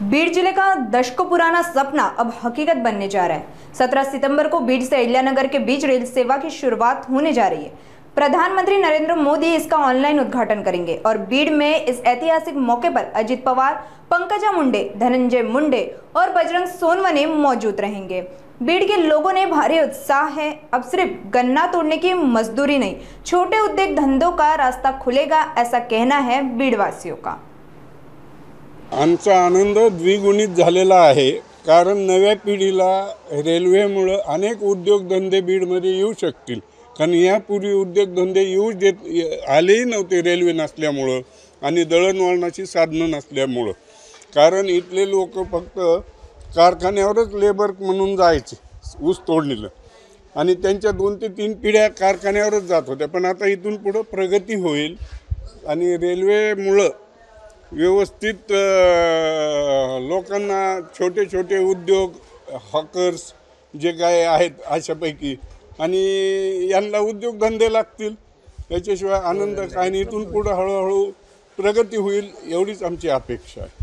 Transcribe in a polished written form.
बीड जिले का दशकों पुराना सपना अब हकीकत बनने जा रहा है। 17 सितंबर को बीड से अहिल्यानगर के बीच रेल सेवा की शुरुआत होने जा रही है। प्रधानमंत्री नरेंद्र मोदी इसका ऑनलाइन उद्घाटन करेंगे और बीड में इस ऐतिहासिक मौके पर अजित पवार, पंकजा मुंडे, धनंजय मुंडे और बजरंग सोनवने मौजूद रहेंगे। बीड के लोगों ने भारी उत्साह है। अब सिर्फ गन्ना तोड़ने की मजदूरी नहीं, छोटे उद्योग धंधों का रास्ता खुलेगा, ऐसा कहना है बीड वासियों का। आमचा आनंद द्विगुणित झालेला आहे, कारण नव्या पिढीला रेल्वेमुळे अनेक उद्योगधंदे बीडमध्ये येऊ शकतील। कारण यापूर्वी उद्योगधंदे येऊ आलेही नव्हते रेल्वे नसल्यामुळं आणि दळणवळणाची साधनं नसल्यामुळं। कारण इथले लोक फक्त कारखान्यावरच लेबर म्हणून जायचे ऊस तोडणीला आणि त्यांच्या 2 ते 3 पिढ्या कारखान्यावरच जात होत्या। पण आता इथून पुढे प्रगती होईल आणि रेल्वेमुळे व्यवस्थित लोकांना छोटे छोटे उद्योग हॉकर्स जे काय आहेत अशापैकी आणि यांना उद्योगधंदे लागतील, याच्याशिवाय आनंद काय नाही। इथून पुढे हळूहळू प्रगती होईल एवढीच आमची अपेक्षा आहे।